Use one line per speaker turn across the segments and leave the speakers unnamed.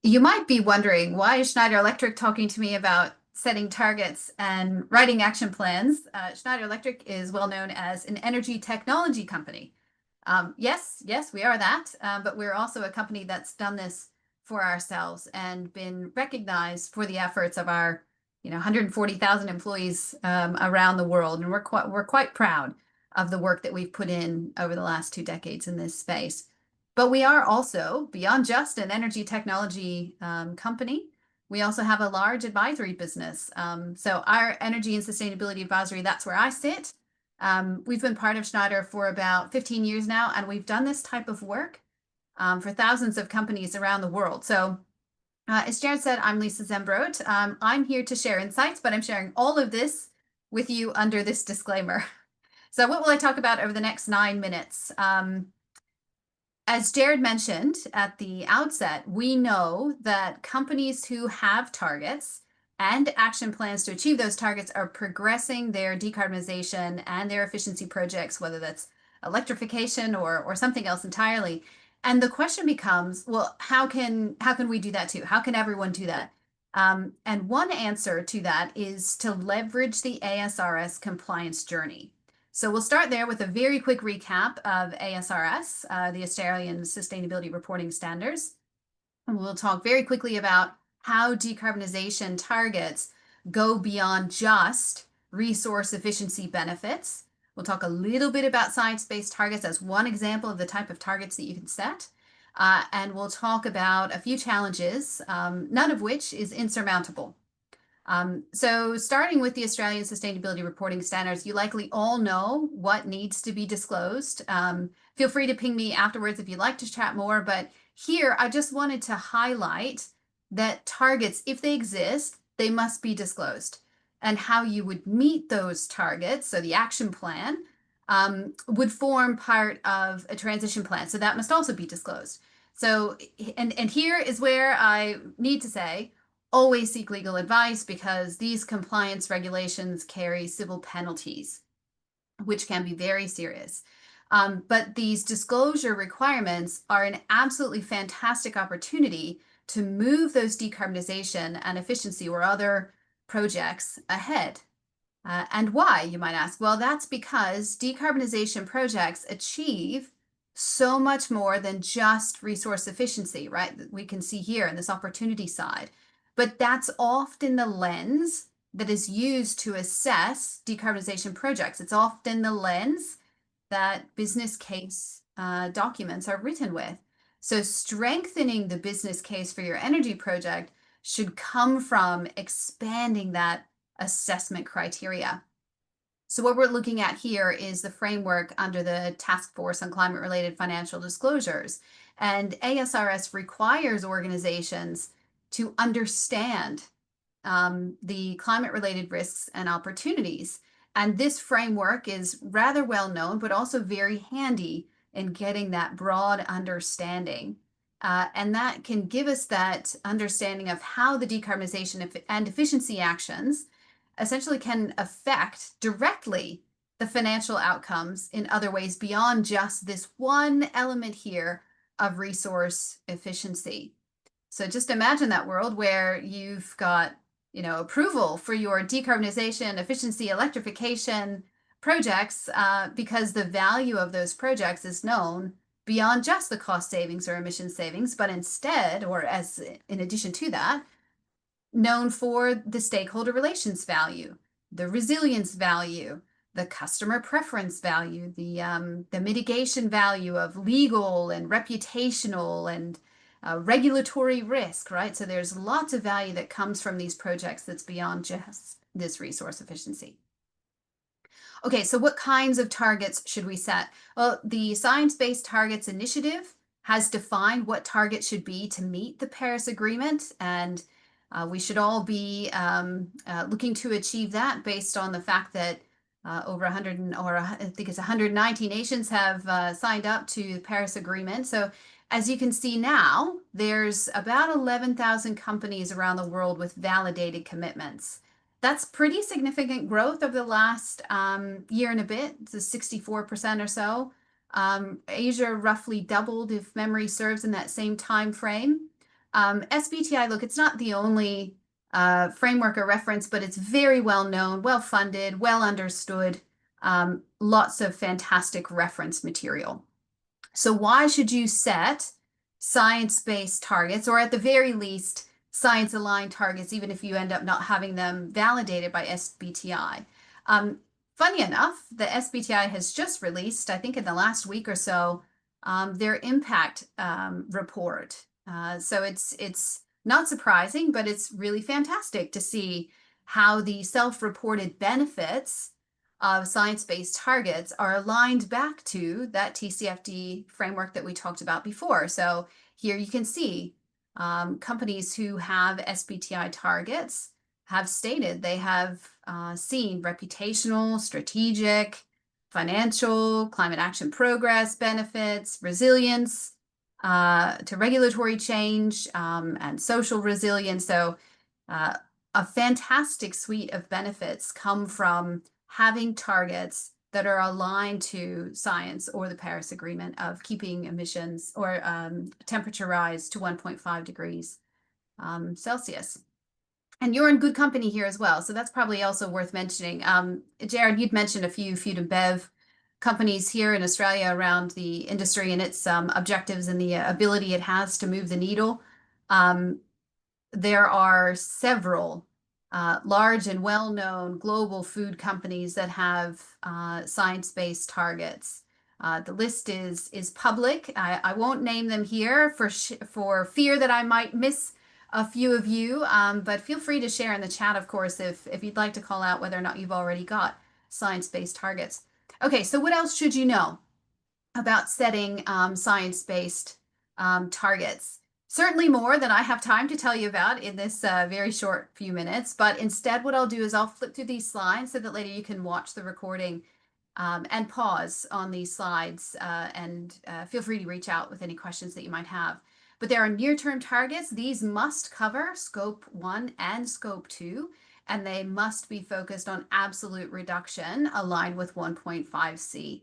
You might be wondering, why is Schneider Electric talking to me about setting targets and writing action plans? Schneider Electric is well known as an energy technology company. Yes, we are that, but we're also a company that's done this for ourselves and been recognized for the efforts of our, 140,000 employees around the world, and we're quite proud of the work that we've put in over the last 2 decades in this space. But we are also, beyond just an energy technology company, we also have a large advisory business. So our energy and sustainability advisory, that's where I sit. We've been part of Schneider for about 15 years now, and we've done this type of work for thousands of companies around the world. So as Jared said, I'm Lisa Zembrodt. I'm here to share insights, but I'm sharing all of this with you under this disclaimer. So what will I talk about over the next 9 minutes? As Jared mentioned at the outset, we know that companies who have targets and action plans to achieve those targets are progressing their decarbonization and their efficiency projects, whether that's electrification or something else entirely. And the question becomes, well, how can we do that too? How can everyone do that? And one answer to that is to leverage the ASRS compliance journey. So we'll start there with a very quick recap of ASRS, the Australian Sustainability Reporting Standards. And we'll talk very quickly about how decarbonisation targets go beyond just resource efficiency benefits. We'll talk a little bit about science-based targets as one example of the type of targets that you can set. And we'll talk about a few challenges, none of which is insurmountable. So starting with the Australian Sustainability Reporting Standards, you likely all know what needs to be disclosed. Feel free to ping me afterwards if you'd like to chat more, but here I just wanted to highlight that targets, if they exist, they must be disclosed. And how you would meet those targets, so the action plan, would form part of a transition plan. So that must also be disclosed. So, and here is where I need to say, always seek legal advice because these compliance regulations carry civil penalties, which can be very serious. But these disclosure requirements are an absolutely fantastic opportunity to move those decarbonization and efficiency or other projects ahead. And why, you might ask? Well, that's because decarbonization projects achieve so much more than just resource efficiency, right? We can see here in this opportunity side. But that's often the lens that is used to assess decarbonization projects. It's often the lens that business case documents are written with. So strengthening the business case for your energy project should come from expanding that assessment criteria. So what we're looking at here is the framework under the Task Force on Climate-Related Financial Disclosures. And ASRS requires organizations to understand the climate-related risks and opportunities. And this framework is rather well known, but also very handy in getting that broad understanding. And that can give us that understanding of how the decarbonization and efficiency actions essentially can affect directly the financial outcomes in other ways beyond just this one element here of resource efficiency. So just imagine that world where you've got, approval for your decarbonization, efficiency, electrification projects, because the value of those projects is known beyond just the cost savings or emission savings, but instead, or as in addition to that, known for the stakeholder relations value, the resilience value, the customer preference value, the mitigation value of legal and reputational and regulatory risk, right? So there's lots of value that comes from these projects that's beyond just this resource efficiency. Okay, so what kinds of targets should we set? Well, the Science Based Targets Initiative has defined what targets should be to meet the Paris Agreement, and we should all be looking to achieve that based on the fact that over 100, or I think it's 190 nations have signed up to the Paris Agreement. So as you can see now, there's about 11,000 companies around the world with validated commitments. That's pretty significant growth over the last year and a bit. It's a 64% or so. Asia roughly doubled, if memory serves, in that same time frame. SBTI, look, it's not the only framework or reference, but it's very well known, well funded, well understood, lots of fantastic reference material. So why should you set science-based targets, or at the very least, science-aligned targets, even if you end up not having them validated by SBTI? Funny enough, the SBTI has just released, I think in the last week or so, their impact report. So it's not surprising, but it's really fantastic to see how the self-reported benefits of science-based targets are aligned back to that TCFD framework that we talked about before. So here you can see companies who have SBTI targets have stated they have seen reputational, strategic, financial, climate action progress benefits, resilience to regulatory change, and social resilience. So a fantastic suite of benefits come from having targets that are aligned to science or the Paris Agreement of keeping emissions or temperature rise to 1.5 degrees Celsius. And you're in good company here as well, so that's probably also worth mentioning. Jared, you'd mentioned a few food and bev companies here in Australia around the industry and its objectives and the ability it has to move the needle. There are several large and well-known global food companies that have science-based targets. The list is public. I won't name them here for fear that I might miss a few of you, but feel free to share in the chat, of course, if you'd like to call out whether or not you've already got science-based targets. Okay, so what else should you know about setting science-based targets? Certainly more than I have time to tell you about in this very short few minutes, but instead what I'll do is I'll flip through these slides so that later you can watch the recording and pause on these slides and feel free to reach out with any questions that you might have. But there are near-term targets. These must cover Scope 1 and Scope 2, and they must be focused on absolute reduction aligned with 1.5C.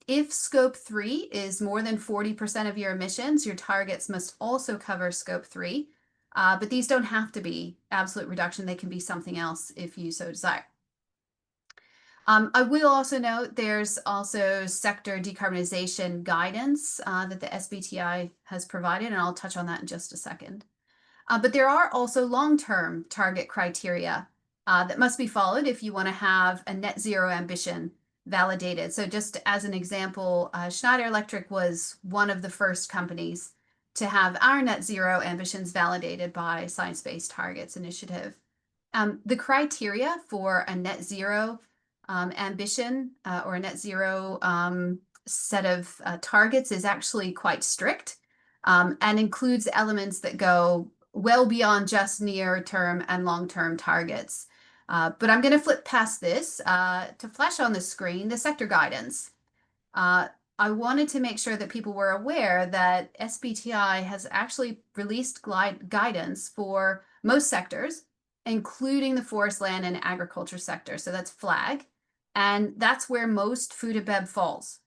If Scope 3 is more than 40% of your emissions, your targets must also cover Scope 3, but these don't have to be absolute reduction. They can be something else if you so desire. I will also note there's also sector decarbonization guidance that the SBTI has provided, and I'll touch on that in just a second. But there are also long-term target criteria that must be followed if you want to have a net zero ambition validated. So just as an example, Schneider Electric was one of the first companies to have our net zero ambitions validated by Science Based Targets Initiative. The criteria for a net zero ambition or a net zero set of targets is actually quite strict and includes elements that go well beyond just near-term and long-term targets. But I'm going to flip past this to flash on the screen the sector guidance. I wanted to make sure that people were aware that SBTI has actually released guidance for most sectors, including the forest, land, and agriculture sector. So that's FLAG. And that's where most food and bev falls.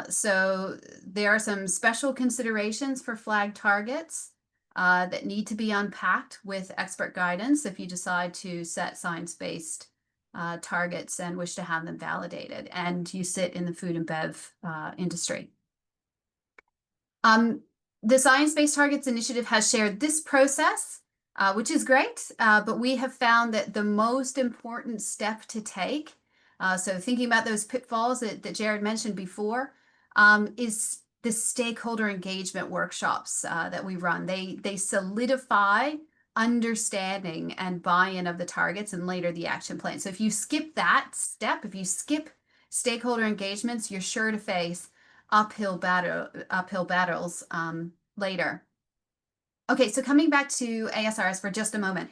So there are some special considerations for FLAG targets that need to be unpacked with expert guidance if you decide to set science-based targets and wish to have them validated and you sit in the food and bev industry. The Science Based Targets Initiative has shared this process, which is great, but we have found that the most important step to take, so thinking about those pitfalls that Jared mentioned before, is the stakeholder engagement workshops that we run. They solidify understanding and buy-in of the targets and later the action plan. So if you skip that step, if you skip stakeholder engagements, you're sure to face uphill battles later. Okay, so coming back to ASRS for just a moment,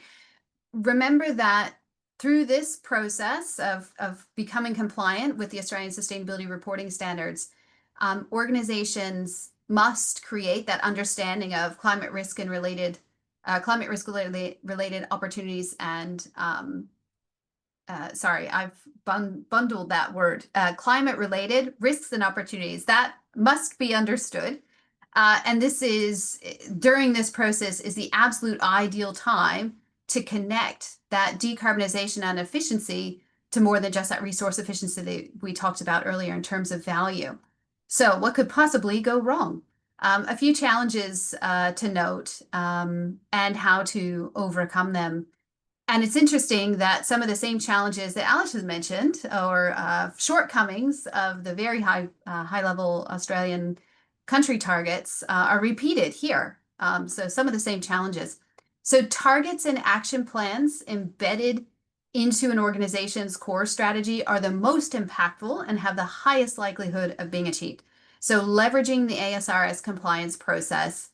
remember that through this process of becoming compliant with the Australian Sustainability Reporting Standards, organizations must create that understanding of climate risk and related opportunities and sorry, I've bundled that word, climate related risks and opportunities that must be understood And this is during this process is the absolute ideal time to connect that decarbonization and efficiency to more than just that resource efficiency that we talked about earlier in terms of value. So what could possibly go wrong? A few challenges to note and how to overcome them. And it's interesting that some of the same challenges that Alice has mentioned, or shortcomings of the very high level Australian country targets, are repeated here. So some of the same challenges. So targets and action plans embedded into an organization's core strategy are the most impactful and have the highest likelihood of being achieved. So leveraging the ASRS compliance process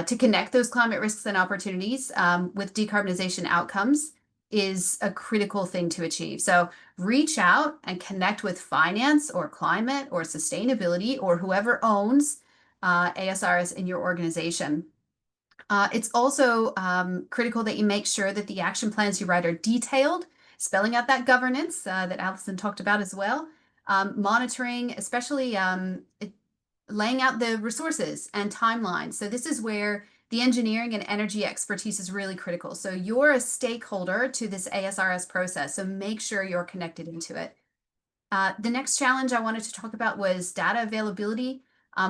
to connect those climate risks and opportunities with decarbonization outcomes is a critical thing to achieve. So reach out and connect with finance or climate or sustainability or whoever owns ASRS in your organization. It's also critical that you make sure that the action plans you write are detailed, spelling out that governance that Alison talked about as well. Monitoring, especially laying out the resources and timelines. So this is where the engineering and energy expertise is really critical. So you're a stakeholder to this ASRS process, so make sure you're connected into it. The next challenge I wanted to talk about was data availability.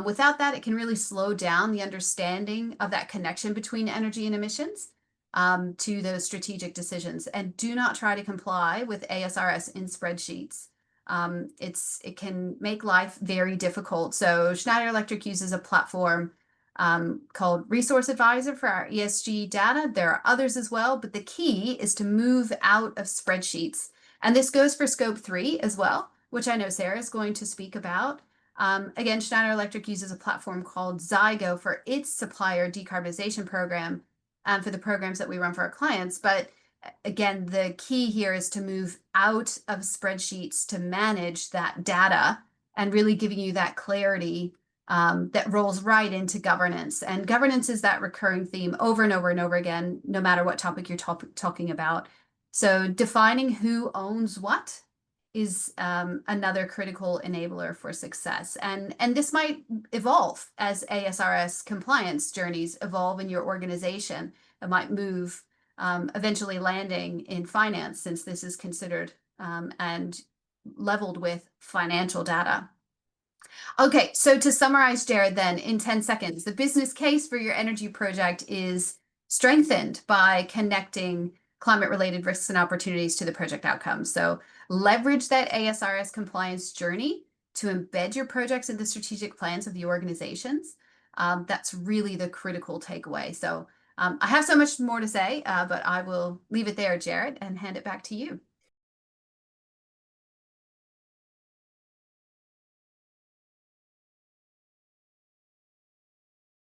Without that, it can really slow down the understanding of that connection between energy and emissions to those strategic decisions. And do not try to comply with ASRS in spreadsheets. It can make life very difficult. So Schneider Electric uses a platform called Resource Advisor for our ESG data. There are others as well, but the key is to move out of spreadsheets. And this goes for scope 3 as well, which I know Sarah is going to speak about. Again, Schneider Electric uses a platform called Zygo for its supplier decarbonization program and for the programs that we run for our clients. But again, the key here is to move out of spreadsheets to manage that data and really giving you that clarity that rolls right into governance. And governance is that recurring theme over and over and over again, no matter what topic you're talking about. So defining who owns what is another critical enabler for success. And this might evolve as ASRS compliance journeys evolve in your organization. It might move eventually landing in finance, since this is considered and leveled with financial data. Okay, so to summarize, Jared, then in 10 seconds, the business case for your energy project is strengthened by connecting climate-related risks and opportunities to the project outcomes. So leverage that ASRS compliance journey to embed your projects in the strategic plans of the organizations. That's really the critical takeaway. So I have so much more to say, but I will leave it there, Jared, and hand it back to you.